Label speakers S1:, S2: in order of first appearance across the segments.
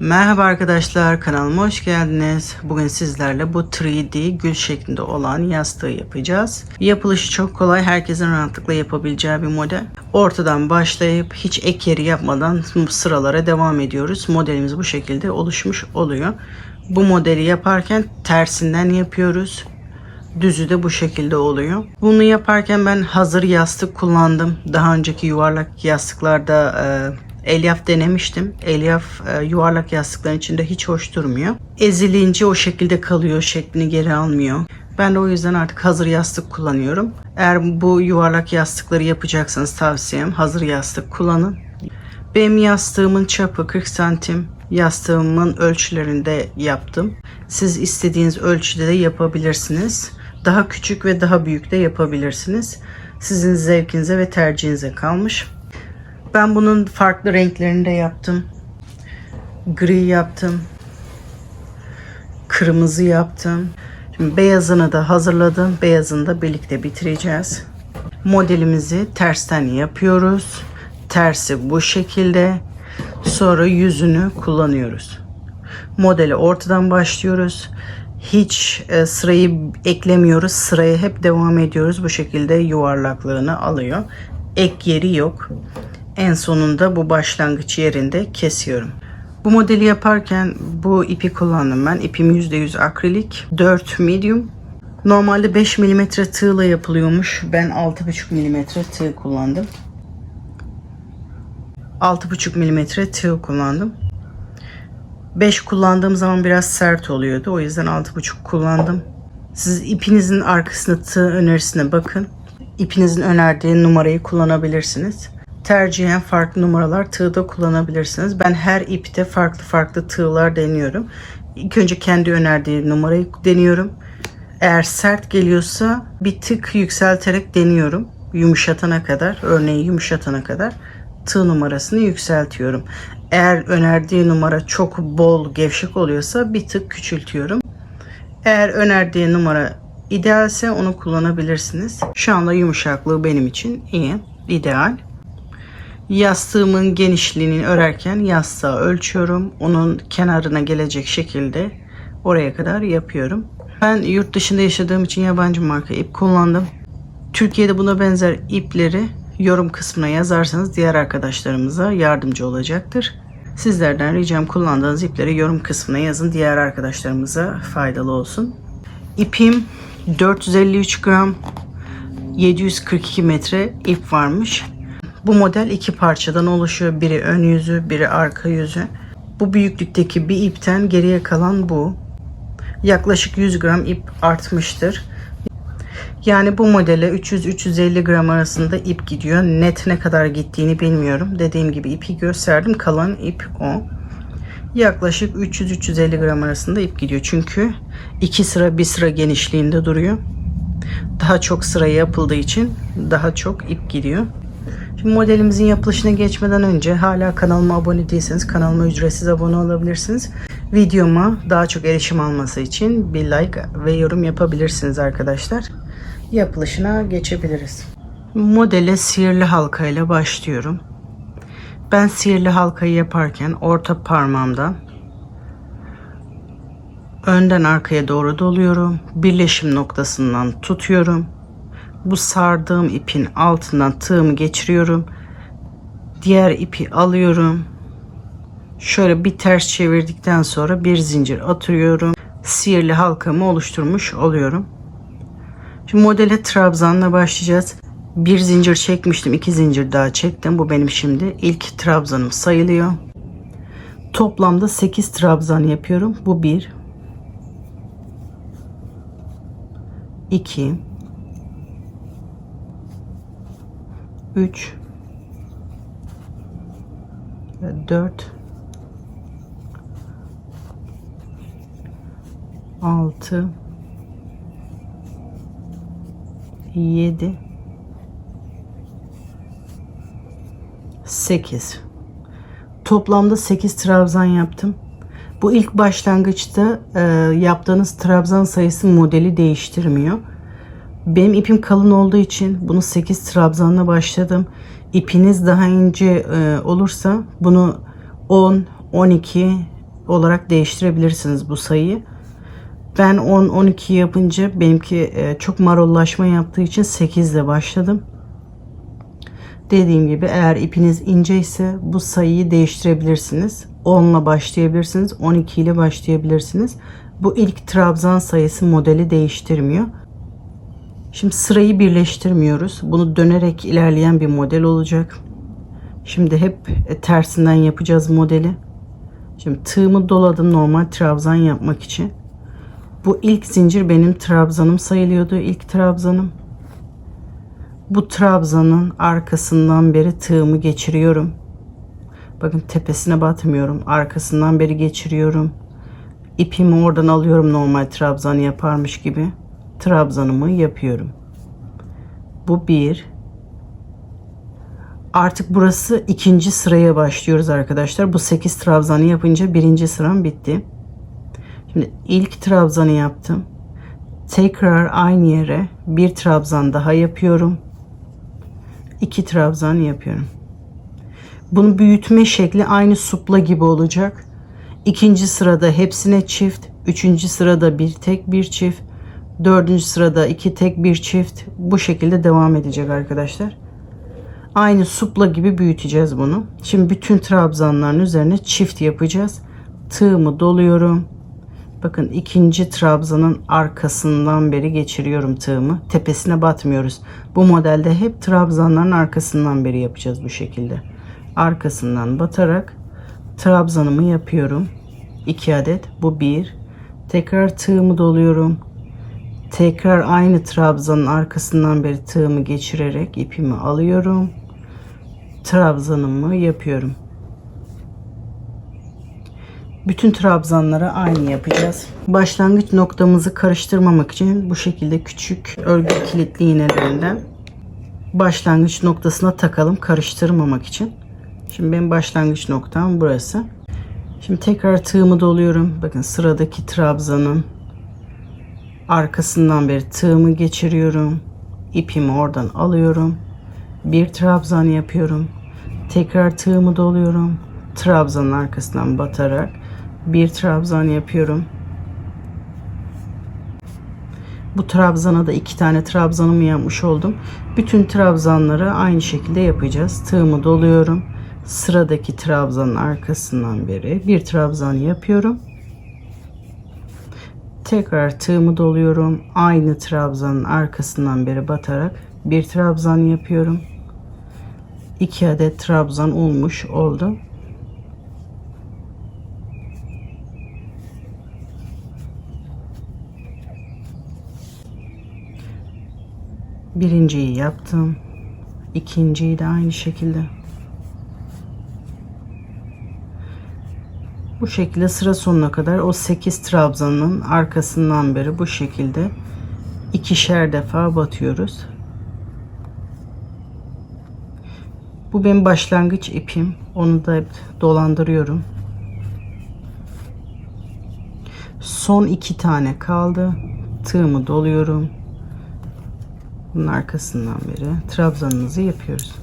S1: Merhaba arkadaşlar, kanalıma hoş geldiniz. Bugün sizlerle bu 3D gül şeklinde olan yastığı yapacağız. Yapılışı çok kolay, herkesin rahatlıkla yapabileceği bir model. Ortadan başlayıp hiç ek yeri yapmadan sıralara devam ediyoruz. Modelimiz bu şekilde oluşmuş oluyor. Bu modeli yaparken tersinden yapıyoruz. Düzü de bu şekilde oluyor. Bunu yaparken ben hazır yastık kullandım. Daha önceki yuvarlak yastıklarda elyaf denemiştim. Elyaf yuvarlak yastıkların içinde hiç hoş durmuyor. Ezilince o şekilde kalıyor, şeklini geri almıyor. Ben de o yüzden artık hazır yastık kullanıyorum. Eğer bu yuvarlak yastıkları yapacaksanız tavsiyem hazır yastık kullanın. Benim yastığımın çapı 40 santim. Yastığımın ölçülerinde yaptım. Siz istediğiniz ölçüde de yapabilirsiniz. Daha küçük ve daha büyük de yapabilirsiniz. Sizin zevkinize ve tercihinize kalmış. Ben bunun farklı renklerinde yaptım. Gri yaptım. Kırmızı yaptım. Şimdi beyazını da hazırladım. Beyazını da birlikte bitireceğiz. Modelimizi tersten yapıyoruz. Tersi bu şekilde. Sonra yüzünü kullanıyoruz. Modeli ortadan başlıyoruz. Hiç sırayı eklemiyoruz. Sıraya hep devam ediyoruz. Bu şekilde yuvarlaklığını alıyor. Ek yeri yok. En sonunda bu başlangıç yerinde kesiyorum. Bu modeli yaparken bu ipi kullandım ben. İpim %100 akrilik. 4 medium. Normalde 5 mm tığla yapılıyormuş. Ben 6,5 mm tığ kullandım. 6,5 mm tığ kullandım. 5 kullandığım zaman biraz sert oluyordu. O yüzden 6,5 kullandım. Siz ipinizin arkasına tığ önerisine bakın. İpinizin önerdiği numarayı kullanabilirsiniz. Tercihen farklı numaralar tığda kullanabilirsiniz. Ben her ipte farklı tığlar deniyorum. İlk önce kendi önerdiği numarayı deniyorum. Eğer sert geliyorsa bir tık yükselterek deniyorum. Yumuşatana kadar, örneği yumuşatana kadar tığ numarasını yükseltiyorum. Eğer önerdiği numara çok bol, gevşek oluyorsa bir tık küçültüyorum. Eğer önerdiği numara idealse onu kullanabilirsiniz. Şu anda yumuşaklığı benim için iyi, ideal. Yastığımın genişliğini örerken yastığı ölçüyorum. Onun kenarına gelecek şekilde oraya kadar yapıyorum. Ben yurt dışında yaşadığım için yabancı marka ip kullandım. Türkiye'de buna benzer ipleri yorum kısmına yazarsanız diğer arkadaşlarımıza yardımcı olacaktır. Sizlerden ricam kullandığınız ipleri yorum kısmına yazın. Diğer arkadaşlarımıza faydalı olsun. İpim 453 gram, 742 metre ip varmış. Bu model iki parçadan oluşuyor. Biri ön yüzü, biri arka yüzü. Bu büyüklükteki bir ipten geriye kalan bu. Yaklaşık 100 gram ip artmıştır. Yani bu modele 300-350 gram arasında ip gidiyor. Net ne kadar gittiğini bilmiyorum. Dediğim gibi ipi gösterdim. Kalan ip o. Yaklaşık 300-350 gram arasında ip gidiyor. Çünkü iki sıra bir sıra genişliğinde duruyor. Daha çok sıra yapıldığı için daha çok ip gidiyor. Şimdi modelimizin yapılışına geçmeden önce hala kanalıma abone değilseniz kanalıma ücretsiz abone olabilirsiniz. Videoma daha çok erişim alması için bir like ve yorum yapabilirsiniz arkadaşlar. Yapılışına geçebiliriz. Modele sihirli halka ile başlıyorum. Ben sihirli halkayı yaparken orta parmağımdan önden arkaya doğru doluyorum. Birleşim noktasından tutuyorum. Bu sardığım ipin altından tığımı geçiriyorum. Diğer ipi alıyorum. Şöyle bir ters çevirdikten sonra bir zincir atıyorum. Sihirli halkamı oluşturmuş oluyorum. Şimdi modele trabzanla başlayacağız. Bir zincir çekmiştim. 2 zincir daha çektim. Bu benim şimdi ilk trabzanım sayılıyor. Toplamda 8 trabzan yapıyorum. Bu 1 2 3 4 6 7 8 toplamda 8 trabzan yaptım. Bu ilk başlangıçta yaptığınız trabzan sayısı modeli değiştirmiyor. Benim ipim kalın olduğu için bunu 8 trabzanla başladım. İpiniz daha ince olursa bunu 10, 12, olarak değiştirebilirsiniz bu sayıyı. Ben 10-12 yapınca benimki çok marollaşma yaptığı için 8 ile başladım. Dediğim gibi eğer ipiniz ince ise bu sayıyı değiştirebilirsiniz. 10 ile başlayabilirsiniz. 12 ile başlayabilirsiniz. Bu ilk trabzan sayısı modeli değiştirmiyor. Şimdi sırayı birleştirmiyoruz. Bunu dönerek ilerleyen bir model olacak. Şimdi hep tersinden yapacağız modeli. Şimdi tığımı doladım normal trabzan yapmak için. Bu ilk zincir benim trabzanım sayılıyordu. İlk trabzanım. Bu trabzanın arkasından beri tığımı geçiriyorum. Bakın tepesine batmıyorum. Arkasından beri geçiriyorum. İpimi oradan alıyorum normal trabzan yaparmış gibi. Trabzanımı yapıyorum. Bu bir. Artık burası ikinci sıraya başlıyoruz arkadaşlar. Bu 8 trabzanı yapınca birinci sıram bitti. Şimdi ilk trabzanı yaptım. Tekrar aynı yere bir trabzan daha yapıyorum. 2 trabzan yapıyorum. Bunun büyütme şekli aynı supla gibi olacak. İkinci sırada hepsine çift. Üçüncü sırada bir tek bir çift. Dördüncü sırada iki tek bir çift. Bu şekilde devam edecek arkadaşlar. Aynı supla gibi büyüteceğiz bunu. Şimdi bütün trabzanların üzerine çift yapacağız. Tığımı doluyorum. Bakın ikinci trabzanın arkasından beri geçiriyorum tığımı. Tepesine batmıyoruz. Bu modelde hep trabzanların arkasından beri yapacağız bu şekilde. Arkasından batarak trabzanımı yapıyorum. 2 adet. Bu 1. Tekrar tığımı doluyorum. Tekrar aynı trabzanın arkasından beri tığımı geçirerek ipimi alıyorum. Trabzanımı yapıyorum. Bütün trabzanlara aynı yapacağız. Başlangıç noktamızı karıştırmamak için bu şekilde küçük örgü kilitli iğnelerinden başlangıç noktasına takalım karıştırmamak için. Şimdi benim başlangıç noktam burası. Şimdi tekrar tığımı doluyorum. Bakın sıradaki trabzanın arkasından beri tığımı geçiriyorum. İpimi oradan alıyorum. Bir trabzan yapıyorum. Tekrar tığımı doluyorum. Trabzanın arkasından batarak bir trabzan yapıyorum. Bu trabzana da 2 tane trabzanımı yapmış oldum. Bütün trabzanları aynı şekilde yapacağız. Tığımı doluyorum. Sıradaki trabzanın arkasından beri bir trabzan yapıyorum. Tekrar tığımı doluyorum. Aynı trabzanın arkasından beri batarak bir trabzan yapıyorum. 2 adet trabzan olmuş oldu. Birinciyi yaptım. İkinciyi de aynı şekilde. Bu şekilde sıra sonuna kadar o 8 trabzanın arkasından beri bu şekilde ikişer defa batıyoruz. Bu benim başlangıç ipim. Onu da dolandırıyorum. Son 2 tane kaldı. Tığımı doluyorum. Bunun arkasından beri trabzanımızı yapıyoruz.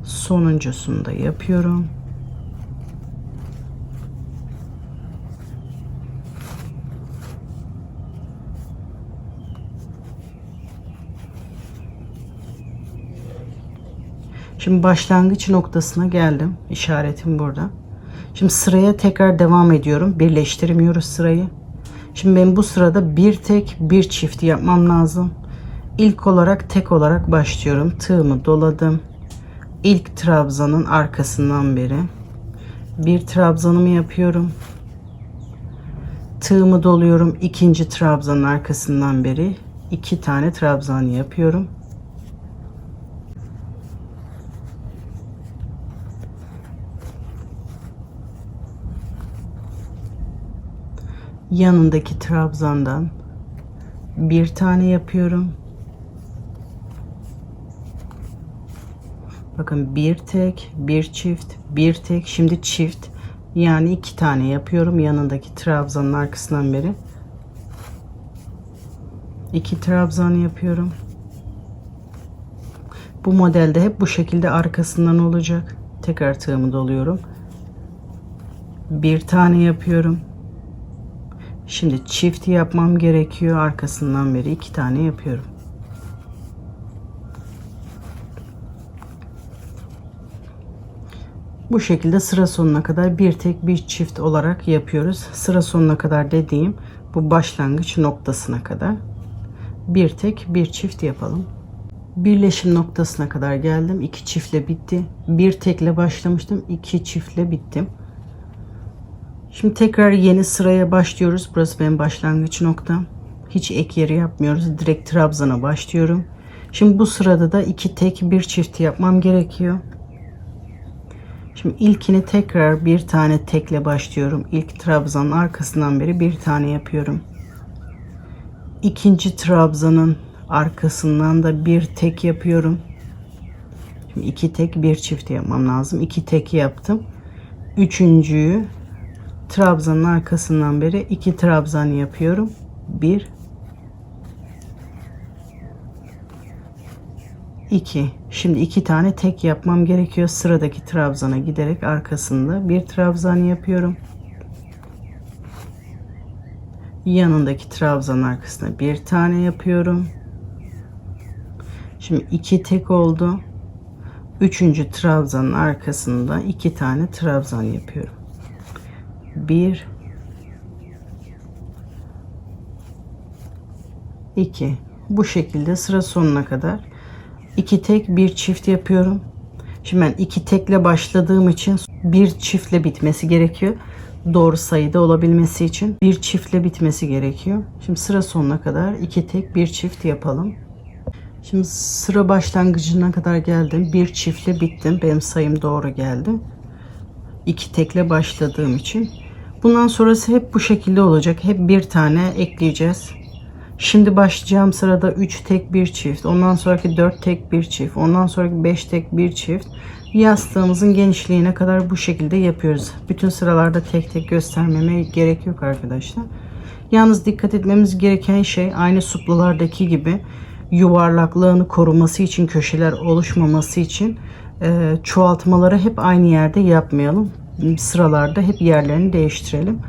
S1: Sonuncusunu da yapıyorum. Şimdi başlangıç noktasına geldim. İşaretim burada. Şimdi sıraya tekrar devam ediyorum. Birleştirmiyoruz sırayı. Şimdi ben bu sırada bir tek bir çift yapmam lazım. İlk olarak tek olarak başlıyorum. Tığımı doladım. İlk trabzanın arkasından beri bir trabzanımı yapıyorum. Tığımı doluyorum. İkinci trabzanın arkasından beri 2 tane trabzan yapıyorum. Yanındaki trabzandan bir tane yapıyorum. Bakın bir tek, bir çift, bir tek, şimdi çift. Yani 2 tane yapıyorum yanındaki trabzanın arkasından beri. 2 trabzan yapıyorum. Bu modelde hep bu şekilde arkasından olacak. Tekrar tığımı doluyorum. Bir tane yapıyorum. Şimdi çift yapmam gerekiyor. Arkasından beri 2 tane yapıyorum. Bu şekilde sıra sonuna kadar bir tek bir çift olarak yapıyoruz. Sıra sonuna kadar dediğim bu başlangıç noktasına kadar bir tek bir çift yapalım. Birleşim noktasına kadar geldim. 2 çiftle bitti. Bir tekle başlamıştım. 2 çiftle bittim. Şimdi tekrar yeni sıraya başlıyoruz. Burası benim başlangıç noktam. Hiç ek yeri yapmıyoruz. Direkt trabzana başlıyorum. Şimdi bu sırada da 2 tek bir çift yapmam gerekiyor. Şimdi ilkini tekrar bir tane tekle başlıyorum. İlk trabzanın arkasından beri bir tane yapıyorum. İkinci trabzanın arkasından da bir tek yapıyorum. Şimdi 2 tek bir çift yapmam lazım. 2 tek yaptım. Üçüncüyü trabzanın arkasından beri 2 trabzan yapıyorum. 1 2. Şimdi 2 tane tek yapmam gerekiyor. Sıradaki trabzana giderek arkasında bir trabzan yapıyorum. Yanındaki trabzanın arkasına bir tane yapıyorum. Şimdi 2 tek oldu. Üçüncü trabzanın arkasında 2 tane trabzan yapıyorum. 1 2. Bu şekilde sıra sonuna kadar 2 tek bir çift yapıyorum. Şimdi ben 2 tekle başladığım için bir çiftle bitmesi gerekiyor. Doğru sayıda olabilmesi için bir çiftle bitmesi gerekiyor. Şimdi sıra sonuna kadar 2 tek bir çift yapalım. Şimdi sıra başlangıcına kadar geldim. Bir çiftle bittim. Benim sayım doğru geldi. 2 tekle başladığım için. Bundan sonrası hep bu şekilde olacak. Hep bir tane ekleyeceğiz. Şimdi başlayacağım sırada 3 tek bir çift. Ondan sonraki 4 tek bir çift. Ondan sonraki 5 tek bir çift. Yastığımızın genişliğine kadar bu şekilde yapıyoruz. Bütün sıralarda tek tek göstermeme gerek yok arkadaşlar. Yalnız dikkat etmemiz gereken şey aynı suplalardaki gibi yuvarlaklığını koruması için, köşeler oluşmaması için çoğaltmaları hep aynı yerde yapmayalım. Sıralarda hep yerlerini değiştirelim.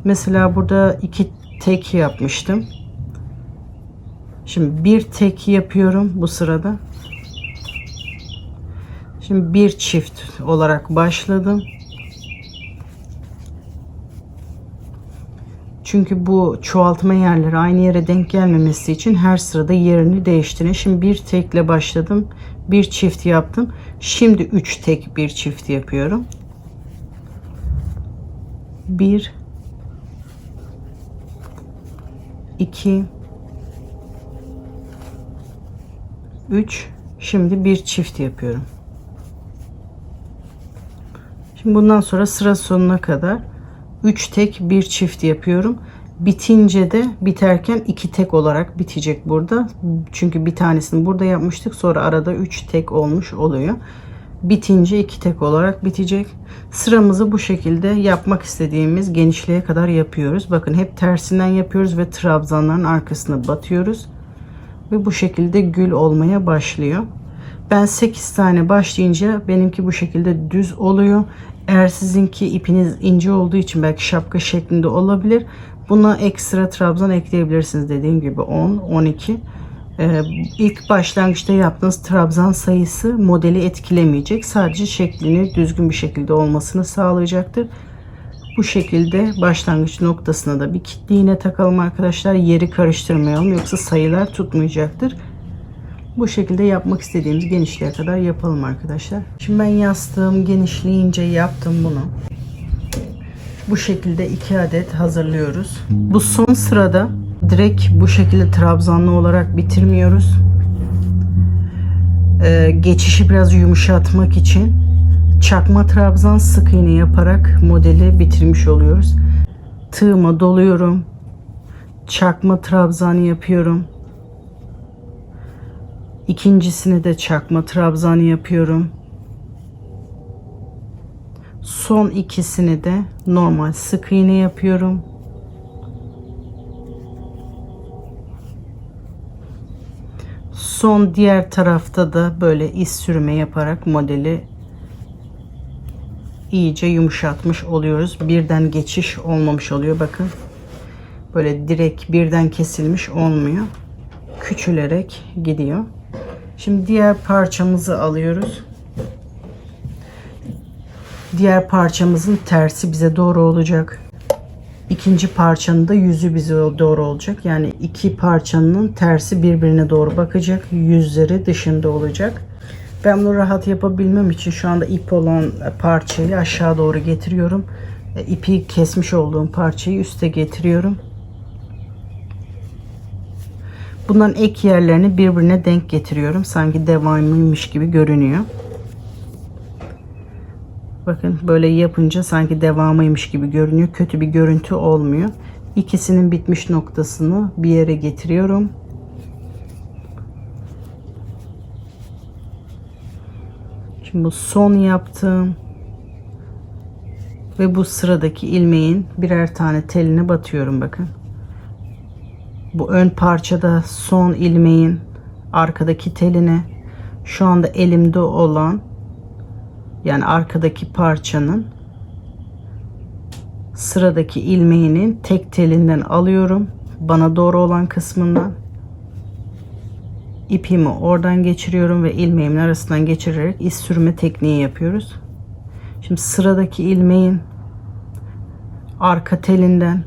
S1: Mesela burada 2 tek yapmıştım. Şimdi bir tek yapıyorum bu sırada. Şimdi bir çift olarak başladım. Çünkü bu çoğaltma yerleri aynı yere denk gelmemesi için her sırada yerini değiştirin. Şimdi bir tekle başladım. Bir çift yaptım. Şimdi 3 tek bir çift yapıyorum. 1 2 3. Şimdi bir çift yapıyorum. Şimdi bundan sonra sıra sonuna kadar 3 tek bir çift yapıyorum. Bitince de biterken 2 tek olarak bitecek burada. Çünkü bir tanesini burada yapmıştık. Sonra arada 3 tek olmuş oluyor. Bitince 2 tek olarak bitecek. Sıramızı bu şekilde yapmak istediğimiz genişliğe kadar yapıyoruz. Bakın hep tersinden yapıyoruz ve trabzanların arkasına batıyoruz. Ve bu şekilde gül olmaya başlıyor. Ben 8 tane başlayınca benimki bu şekilde düz oluyor. Eğer sizinki ipiniz ince olduğu için belki şapka şeklinde olabilir. Buna ekstra trabzan ekleyebilirsiniz. Dediğim gibi 10, 12. İlk başlangıçta yaptığınız trabzan sayısı modeli etkilemeyecek. Sadece şeklini düzgün bir şekilde olmasını sağlayacaktır. Bu şekilde başlangıç noktasına da bir kilitli iğne takalım arkadaşlar. Yeri karıştırmayalım yoksa sayılar tutmayacaktır. Bu şekilde yapmak istediğimiz genişliğe kadar yapalım arkadaşlar. Şimdi ben yastığım genişliğince yaptım bunu. Bu şekilde 2 adet hazırlıyoruz. Bu son sırada direkt bu şekilde trabzanlı olarak bitirmiyoruz. Geçişi biraz yumuşatmak için çakma trabzan sık iğne yaparak modeli bitirmiş oluyoruz. Tığıma doluyorum. Çakma trabzan yapıyorum. İkincisini de çakma trabzan yapıyorum. Son ikisini de normal sık iğne yapıyorum. son diğer tarafta da böyle iz sürme yaparak modeli iyice yumuşatmış oluyoruz. Birden geçiş olmamış oluyor. Bakın. Böyle direkt birden kesilmiş olmuyor. Küçülerek gidiyor. Şimdi diğer parçamızı alıyoruz. Diğer parçamızın tersi bize doğru olacak. İkinci parçanın da yüzü bize doğru olacak. Yani iki parçanın tersi birbirine doğru bakacak. Yüzleri dışında olacak. Ben bunu rahat yapabilmem için şu anda ip olan parçayı aşağı doğru getiriyorum. İpi kesmiş olduğum parçayı üste getiriyorum. Bunların ek yerlerini birbirine denk getiriyorum. Sanki devamıymış gibi görünüyor. Bakın böyle yapınca sanki devamıymış gibi görünüyor. Kötü bir görüntü olmuyor. İkisinin bitmiş noktasını bir yere getiriyorum. Şimdi bu son yaptığım ve bu sıradaki ilmeğin birer tane teline batıyorum bakın. Bu ön parçada son ilmeğin arkadaki teline, şu anda elimde olan yani arkadaki parçanın sıradaki ilmeğinin tek telinden alıyorum. Bana doğru olan kısmından ipimi oradan geçiriyorum ve ilmeğimin arasından geçirerek iz sürme tekniği yapıyoruz. Şimdi sıradaki ilmeğin arka telinden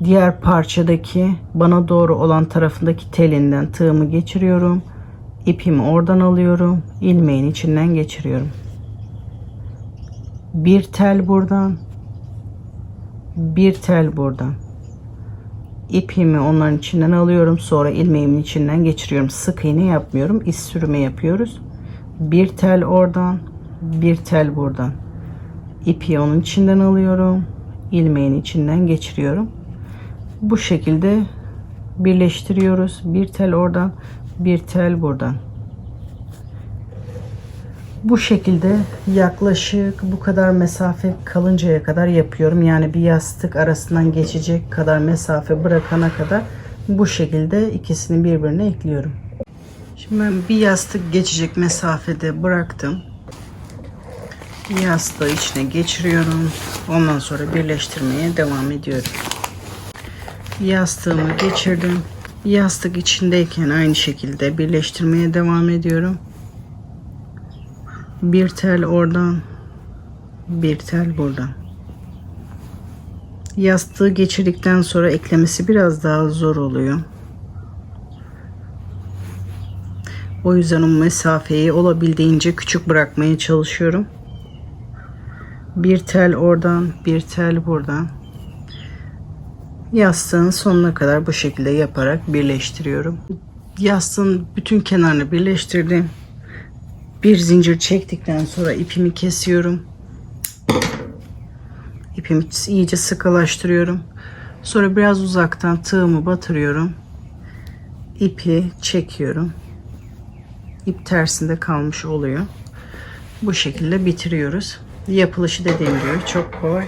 S1: diğer parçadaki bana doğru olan tarafındaki telinden tığımı geçiriyorum. İpimi oradan alıyorum. İlmeğin içinden geçiriyorum. Bir tel buradan. Bir tel buradan. İpimi onların içinden alıyorum. Sonra ilmeğimin içinden geçiriyorum. Sık iğne yapmıyorum. İz sürme yapıyoruz. Bir tel oradan. Bir tel buradan. İpi onun içinden alıyorum. İlmeğin içinden geçiriyorum. Bu şekilde birleştiriyoruz. Bir tel oradan, bir tel buradan. Bu şekilde yaklaşık bu kadar mesafe kalıncaya kadar yapıyorum. Yani bir yastık arasından geçecek kadar mesafe bırakana kadar bu şekilde ikisini birbirine ekliyorum. Şimdi ben bir yastık geçecek mesafede bıraktım. Yastığı içine geçiriyorum. Ondan sonra birleştirmeye devam ediyorum. Yastığımı geçirdim. Yastık içindeyken aynı şekilde birleştirmeye devam ediyorum. Bir tel oradan, bir tel buradan. Yastığı geçirdikten sonra eklemesi biraz daha zor oluyor. O yüzden o mesafeyi olabildiğince küçük bırakmaya çalışıyorum. Bir tel oradan, bir tel buradan. Yastığın sonuna kadar bu şekilde yaparak birleştiriyorum. Yastığın bütün kenarını birleştirdim. Bir zincir çektikten sonra ipimi kesiyorum. İpimi iyice sıkılaştırıyorum. Sonra biraz uzaktan tığımı batırıyorum. İpi çekiyorum. İp tersinde kalmış oluyor. Bu şekilde bitiriyoruz. Yapılışı dediğim gibi çok kolay.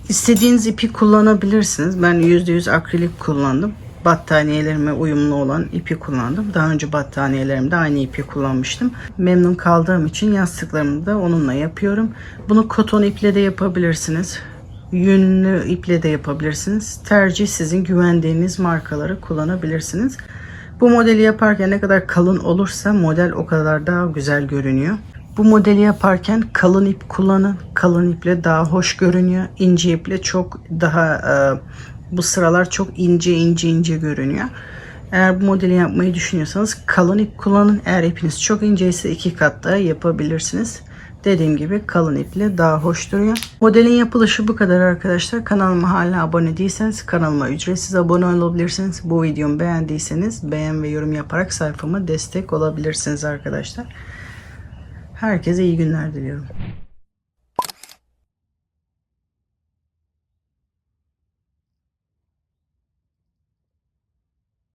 S1: İstediğiniz ipi kullanabilirsiniz. Ben %100 akrilik kullandım. Battaniyelerime uyumlu olan ipi kullandım. Daha önce battaniyelerimde aynı ipi kullanmıştım. Memnun kaldığım için yastıklarımı da onunla yapıyorum. Bunu koton iple de yapabilirsiniz. Yünlü iple de yapabilirsiniz. Tercih sizin, güvendiğiniz markaları kullanabilirsiniz. Bu modeli yaparken ne kadar kalın olursa model o kadar daha güzel görünüyor. Bu modeli yaparken kalın ip kullanın. Kalın iple daha hoş görünüyor. İnce iple çok daha bu sıralar çok ince görünüyor. Eğer bu modeli yapmayı düşünüyorsanız kalın ip kullanın. Eğer ipiniz çok ince ise 2 kat daha yapabilirsiniz. Dediğim gibi kalın iple daha hoş duruyor. Modelin yapılışı bu kadar arkadaşlar. Kanalıma hala abone değilseniz kanalıma ücretsiz abone olabilirsiniz. Bu videomu beğendiyseniz beğen ve yorum yaparak sayfama destek olabilirsiniz arkadaşlar. Herkese iyi günler diliyorum.